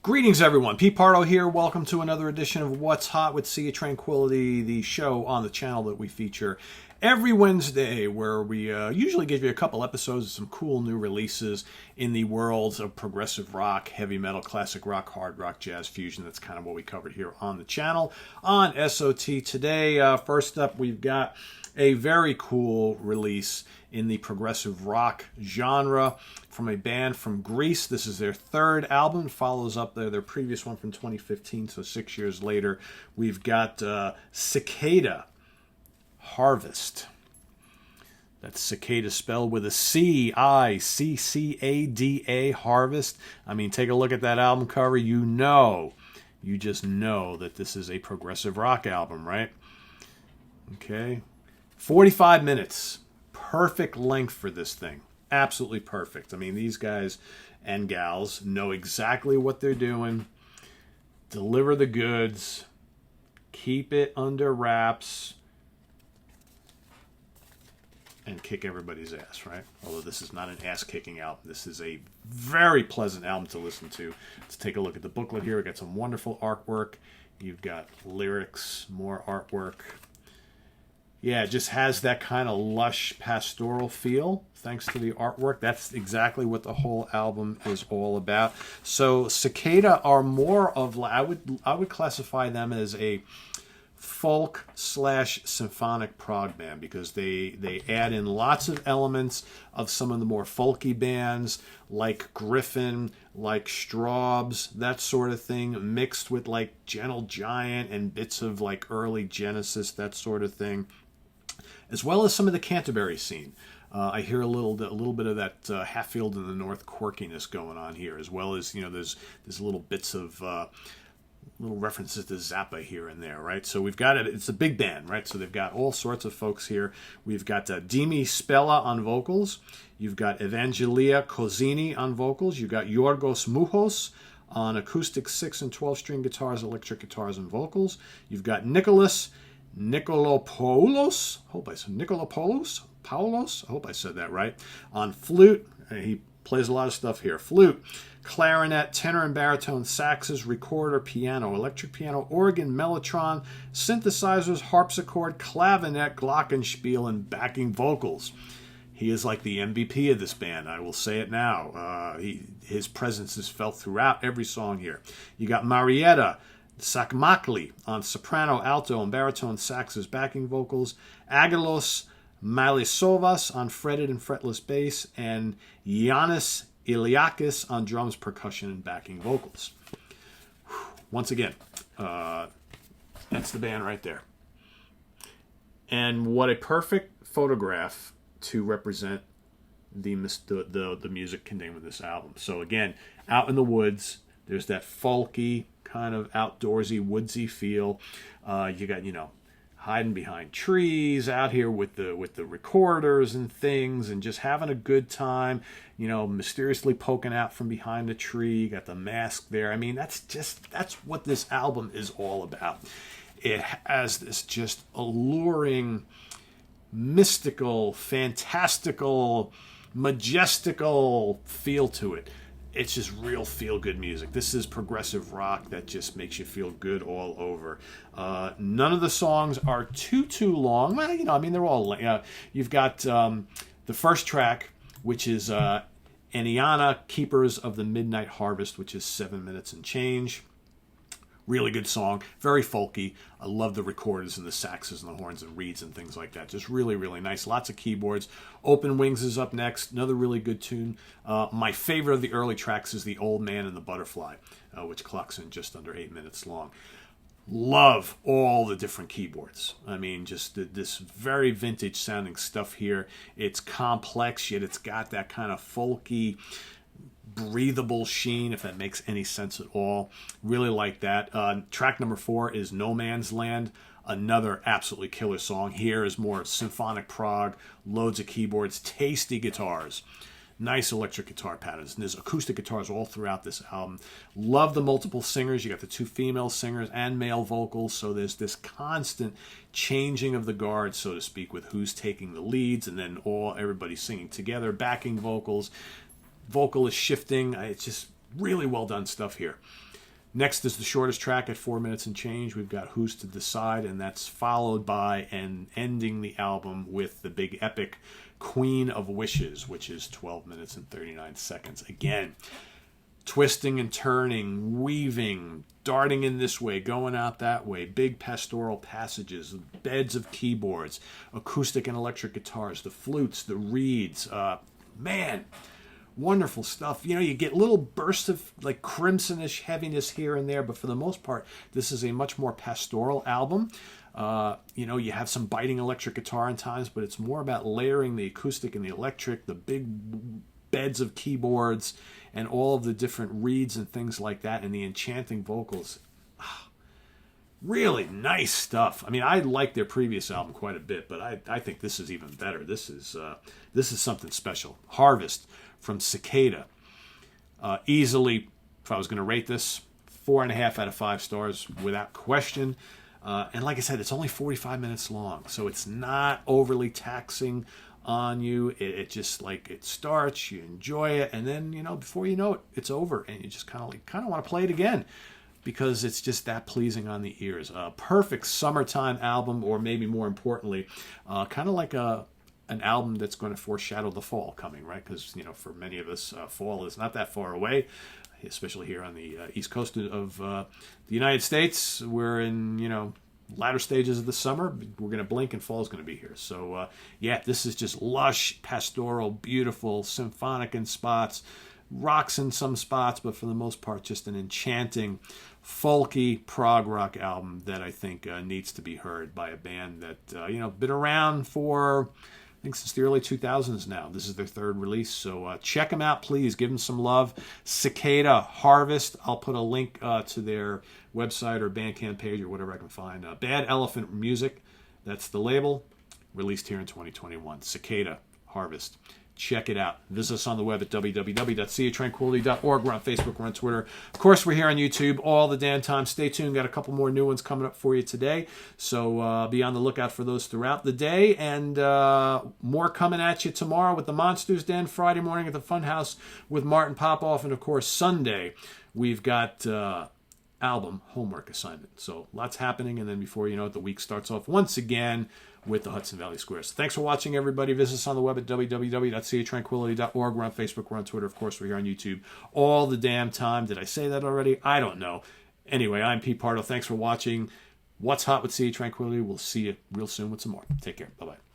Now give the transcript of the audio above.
Greetings, everyone. Pete Pardo here. Welcome to another edition of What's Hot with Sea of Tranquility, the show on the channel that we feature every Wednesday, where we usually give you a couple episodes of some cool new releases in the worlds of progressive rock, heavy metal, classic rock, hard rock, jazz, fusion. That's kind of what we covered here on the channel on SOT today. First up, we've got a very cool release in the progressive rock genre from a band from Greece. This is their third album, follows up their previous one from 2015, so 6 years later. We've got Cicada Harvest. That's Cicada spelled with a C-I-C-C-A-D-A, Harvest. I mean, take a look at that album cover. You just know that this is a progressive rock album, right? Okay. 45 minutes. Perfect length for this thing. Absolutely perfect. I mean, these guys and gals know exactly what they're doing. Deliver the goods. Keep it under wraps. And kick everybody's ass, right? Although this is not an ass-kicking album. This is a very pleasant album to listen to. Let's take a look at the booklet here. We've got some wonderful artwork. You've got lyrics, more artwork. Yeah, it just has that kind of lush pastoral feel thanks to the artwork. That's exactly what the whole album is all about. So Cicada are more of, I would classify them as a folk / symphonic prog band, because they add in lots of elements of some of the more folky bands like Griffin, like Straubs, that sort of thing, mixed with like Gentle Giant and bits of like early Genesis, that sort of thing, as well as some of the Canterbury scene. I hear a little bit of that Hatfield in the North quirkiness going on here, as well as, there's little bits of little references to Zappa here and there, right? So we've got it. It's a big band, right? So they've got all sorts of folks here. We've got Dimi Spella on vocals. You've got Evangelia Cozzini on vocals. You've got Yorgos Muhos on acoustic 6 and 12-string guitars, electric guitars, and vocals. You've got Nikolopoulos. I hope I said that right. On flute. He plays a lot of stuff here. Flute, clarinet, tenor and baritone, saxes, recorder, piano, electric piano, organ, mellotron, synthesizers, harpsichord, clavinet, glockenspiel, and backing vocals. He is like the MVP of this band. I will say it now. His presence is felt throughout every song here. You got Marietta Sakmakli on soprano, alto, and baritone saxes, backing vocals. Agalos Malisovas on fretted and fretless bass. And Yannis Iliakis on drums, percussion, and backing vocals. Once again, that's the band right there. And what a perfect photograph to represent the music contained with this album. So again, out in the woods, there's that folky, kind of outdoorsy, woodsy feel. You got, hiding behind trees out here with the recorders and things, and just having a good time, mysteriously poking out from behind the tree. You got the mask there. I mean, that's what this album is all about. It has this just alluring, mystical, fantastical, majestical feel to it. It's just real feel-good music. This is progressive rock that just makes you feel good all over. None of the songs are too long. Well, they're all... you've got the first track, which is Aniana, Keepers of the Midnight Harvest, which is 7 minutes and change. Really good song. Very folky. I love the recorders and the saxes and the horns and reeds and things like that. Just really, really nice. Lots of keyboards. Open Wings is up next. Another really good tune. My favorite of the early tracks is The Old Man and the Butterfly, which clocks in just under 8 minutes long. Love all the different keyboards. I mean, just this very vintage sounding stuff here. It's complex, yet it's got that kind of folky, breathable sheen, if that makes any sense at all. Really like that. Track number 4 is No Man's Land. Another absolutely killer song. Here is more symphonic prog, loads of keyboards, tasty guitars, nice electric guitar patterns, and there's acoustic guitars all throughout this album. Love the multiple singers. You got the 2 female singers and male vocals, so there's this constant changing of the guard, so to speak, with who's taking the leads, and then everybody singing together, backing vocals. Vocal is shifting. It's just really well done stuff here. Next is the shortest track at 4 minutes and change. We've got Who's to Decide, and that's followed by and ending the album with the big epic Queen of Wishes, which is 12 minutes and 39 seconds. Again, twisting and turning, weaving, darting in this way, going out that way, big pastoral passages, beds of keyboards, acoustic and electric guitars, the flutes, the reeds. Man, wonderful stuff. You know, you get little bursts of like crimsonish heaviness here and there, but for the most part, this is a much more pastoral album. You know, you have some biting electric guitar in times, but it's more about layering the acoustic and the electric, the big beds of keyboards, and all of the different reeds and things like that, and the enchanting vocals. Really nice stuff. I mean, I like their previous album quite a bit, but I think this is even better. This is something special. Harvest from Ciccada. Easily, if I was going to rate this, 4.5 out of 5 stars without question. And like I said, it's only 45 minutes long, so it's not overly taxing on you. It just like it starts, you enjoy it, and then before you know it, it's over, and you just kind of want to play it again because it's just that pleasing on the ears. A perfect summertime album, or maybe more importantly, kind of like an album that's going to foreshadow the fall coming, right? Because for many of us, fall is not that far away, especially here on the East Coast of the United States. We're in latter stages of the summer. We're going to blink and fall is going to be here. So yeah, this is just lush, pastoral, beautiful, symphonic in spots, rocks in some spots, but for the most part just an enchanting, folky prog rock album that I think needs to be heard by a band that been around for I think since the early 2000s now. This is their third release, so check them out, please. Give them some love. Cicada Harvest. I'll put a link to their website or Bandcamp page or whatever I can find. Bad Elephant Music, that's the label, released here in 2021. Cicada Harvest. Check it out. Visit us on the web at www.seaoftranquility.org. We're on Facebook. We're on Twitter. Of course, we're here on YouTube all the damn time. Stay tuned. Got a couple more new ones coming up for you today. So be on the lookout for those throughout the day. And more coming at you tomorrow with the Monsters Den. Friday morning at the Funhouse with Martin Popoff. And, of course, Sunday we've got album homework assignment. So lots happening. And then before you know it, the week starts off once again with the Hudson Valley Squares. Thanks for watching, everybody. Visit us on the web at www.seaoftranquility.org. We're on Facebook. We're on Twitter. Of course, we're here on YouTube all the damn time. Did I say that already? I don't know. Anyway, I'm Pete Pardo. Thanks for watching. What's Hot with Sea of Tranquility. We'll see you real soon with some more. Take care. Bye-bye.